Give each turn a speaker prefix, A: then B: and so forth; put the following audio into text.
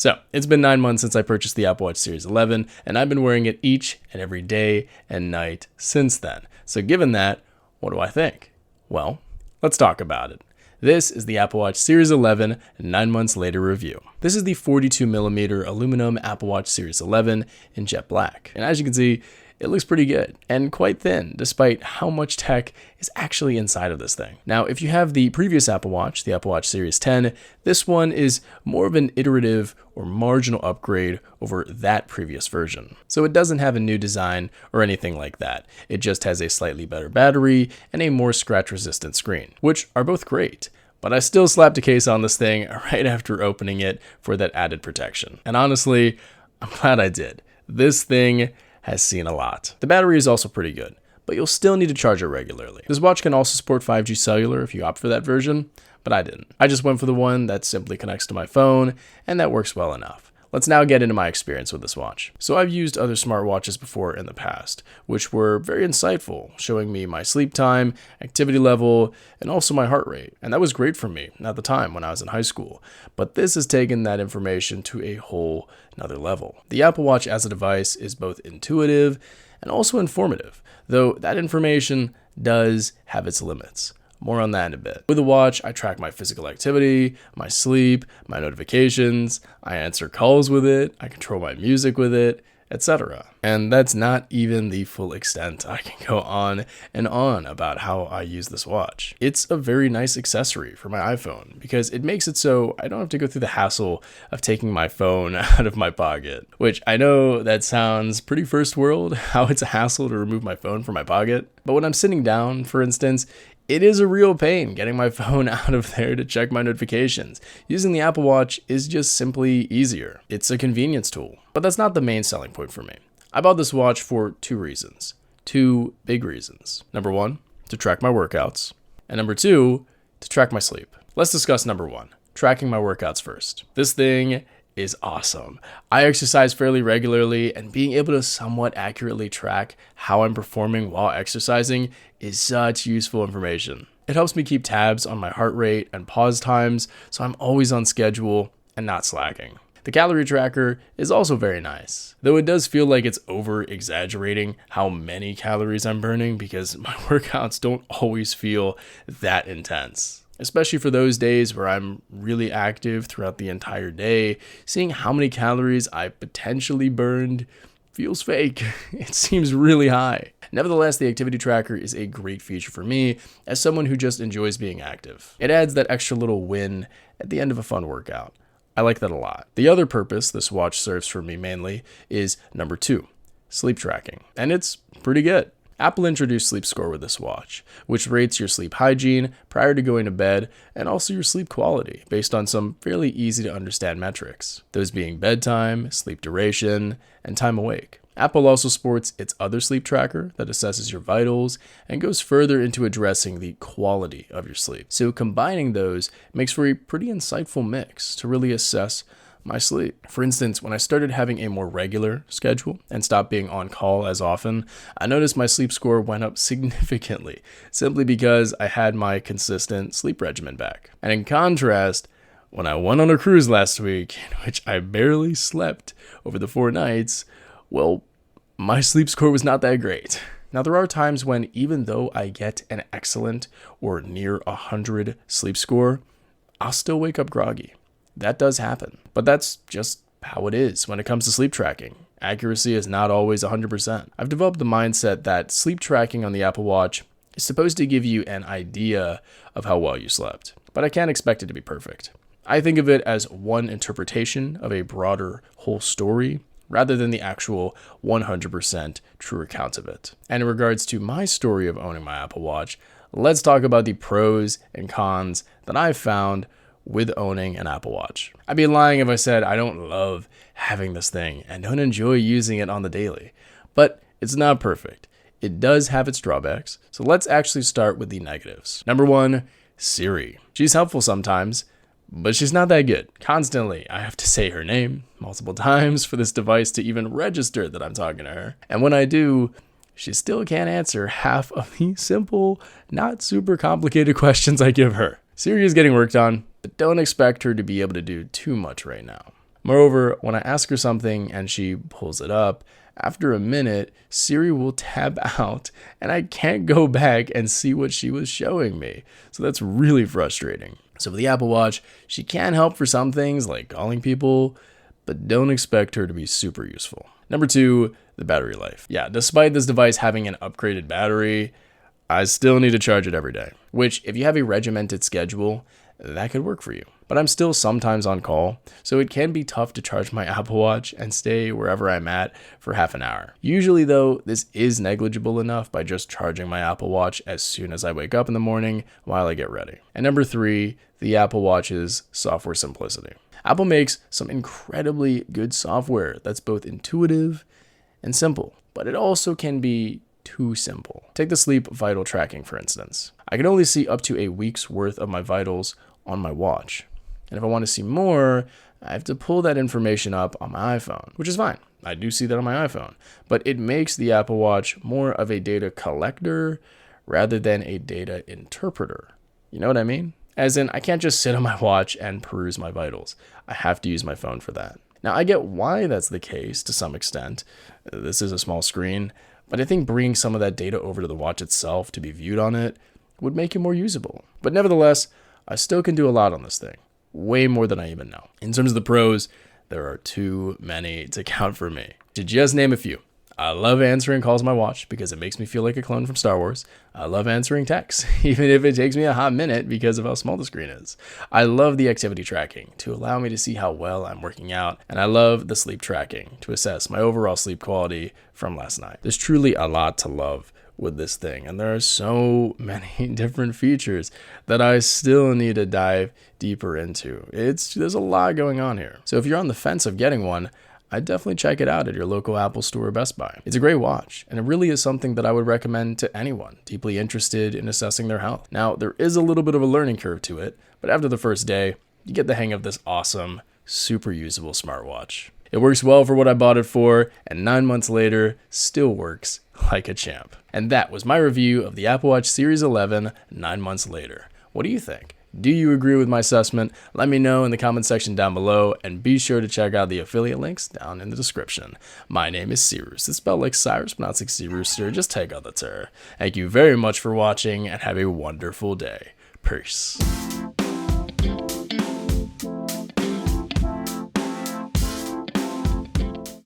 A: So, it's been 9 months since I purchased the Apple Watch Series 11, and I've been wearing it each and every day and night since then. So given that, what do I think? Well, let's talk about it. This is the Apple Watch Series 11 9 months later review. This is the 42mm aluminum Apple Watch Series 11 in jet black. And as you can see, it looks pretty good and quite thin, despite how much tech is actually inside of this thing. Now, if you have the previous Apple Watch, the Apple Watch Series 10, this one is more of an iterative or marginal upgrade over that previous version. So it doesn't have a new design or anything like that. It just has a slightly better battery and a more scratch-resistant screen, which are both great. But I still slapped a case on this thing right after opening it for that added protection. And honestly, I'm glad I did. This thing has seen a lot. The battery is also pretty good, but you'll still need to charge it regularly. This watch can also support 5G cellular if you opt for that version, but I didn't. I just went for the one that simply connects to my phone, and that works well enough. Let's now get into my experience with this watch. So I've used other smartwatches before in the past, which were very insightful, showing me my sleep time, activity level, and also my heart rate. And that was great for me at the time when I was in high school. But this has taken that information to a whole another level. The Apple Watch as a device is both intuitive and also informative, though that information does have its limits. More on that in a bit. With the watch, I track my physical activity, my sleep, my notifications, I answer calls with it, I control my music with it, etc. And that's not even the full extent. I can go on and on about how I use this watch. It's a very nice accessory for my iPhone because it makes it so I don't have to go through the hassle of taking my phone out of my pocket, which I know that sounds pretty first world, how it's a hassle to remove my phone from my pocket. But when I'm sitting down, for instance, it is a real pain getting my phone out of there to check my notifications. Using the Apple Watch is just simply easier. It's a convenience tool. But that's not the main selling point for me. I bought this watch for two reasons. Two big reasons. Number one, to track my workouts. And number two, to track my sleep. Let's discuss number one, tracking my workouts first. This thing is awesome. I exercise fairly regularly, and being able to somewhat accurately track how I'm performing while exercising is such useful information. It helps me keep tabs on my heart rate and pause times, so I'm always on schedule and not slacking. The calorie tracker is also very nice, though it does feel like it's over-exaggerating how many calories I'm burning because my workouts don't always feel that intense. Especially for those days where I'm really active throughout the entire day, seeing how many calories I potentially burned feels fake. It seems really high. Nevertheless, the activity tracker is a great feature for me as someone who just enjoys being active. It adds that extra little win at the end of a fun workout. I like that a lot. The other purpose this watch serves for me mainly is number two, sleep tracking. And it's pretty good. Apple introduced Sleep Score with this watch, which rates your sleep hygiene prior to going to bed and also your sleep quality based on some fairly easy to understand metrics, those being bedtime, sleep duration, and time awake. Apple also sports its other sleep tracker that assesses your vitals and goes further into addressing the quality of your sleep. So combining those makes for a pretty insightful mix to really assess my sleep. For instance, when I started having a more regular schedule and stopped being on call as often, I noticed my sleep score went up significantly, simply because I had my consistent sleep regimen back. And in contrast, when I went on a cruise last week, in which I barely slept over the 4 nights, well, my sleep score was not that great. Now, there are times when even though I get an excellent or near 100 sleep score, I'll still wake up groggy. That does happen, but that's just how it is when it comes to sleep tracking. Accuracy is not always 100%. I've developed the mindset that sleep tracking on the Apple Watch is supposed to give you an idea of how well you slept, but I can't expect it to be perfect. I think of it as one interpretation of a broader whole story rather than the actual 100% true account of it. And in regards to my story of owning my Apple Watch, let's talk about the pros and cons that I've found with owning an Apple Watch. I'd be lying if I said I don't love having this thing and don't enjoy using it on the daily. But it's not perfect. It does have its drawbacks, so let's actually start with the negatives. Number one, Siri. She's helpful sometimes, but she's not that good. Constantly, I have to say her name multiple times for this device to even register that I'm talking to her. And when I do, she still can't answer half of the simple, not super complicated questions I give her. Siri is getting worked on, but don't expect her to be able to do too much right now. Moreover, when I ask her something and she pulls it up, after a minute, Siri will tab out and I can't go back and see what she was showing me. So that's really frustrating. So with the Apple Watch, she can help for some things like calling people, but don't expect her to be super useful. Number 2, the battery life. Yeah, despite this device having an upgraded battery, I still need to charge it every day, which if you have a regimented schedule, that could work for you. But I'm still sometimes on call, so it can be tough to charge my Apple Watch and stay wherever I'm at for half an hour. Usually though, this is negligible enough by just charging my Apple Watch as soon as I wake up in the morning while I get ready. And number 3, the Apple Watch's software simplicity. Apple makes some incredibly good software that's both intuitive and simple, but it also can be too simple. Take the sleep vital tracking, for instance. I can only see up to a week's worth of my vitals on my watch. And if I want to see more, I have to pull that information up on my iPhone, which is fine. I do see that on my iPhone, but it makes the Apple Watch more of a data collector rather than a data interpreter. You know what I mean? As in, I can't just sit on my watch and peruse my vitals. I have to use my phone for that. Now, I get why that's the case to some extent. This is a small screen, but I think bringing some of that data over to the watch itself to be viewed on it would make it more usable. But nevertheless, I still can do a lot on this thing. Way more than I even know. In terms of the pros, there are too many to count for me. To just name a few. I love answering calls on my watch because it makes me feel like a clone from Star Wars. I love answering texts, even if it takes me a hot minute because of how small the screen is. I love the activity tracking to allow me to see how well I'm working out. And I love the sleep tracking to assess my overall sleep quality from last night. There's truly a lot to love with this thing, and there are so many different features that I still need to dive deeper into. There's a lot going on here. So if you're on the fence of getting one, I'd definitely check it out at your local Apple Store or Best Buy. It's a great watch, and it really is something that I would recommend to anyone deeply interested in assessing their health. Now, there is a little bit of a learning curve to it, but after the first day, you get the hang of this awesome, super usable smartwatch. It works well for what I bought it for, and 9 months later, still works like a champ. And that was my review of the Apple Watch Series 11 9 months later. What do you think? Do you agree with my assessment? Let me know in the comment section down below, and be sure to check out the affiliate links down in the description. My name is Seeroos. It's spelled like Cyrus, but not like Sea Rooster. Just take out the terror. Thank you very much for watching, and have a wonderful day. Peace.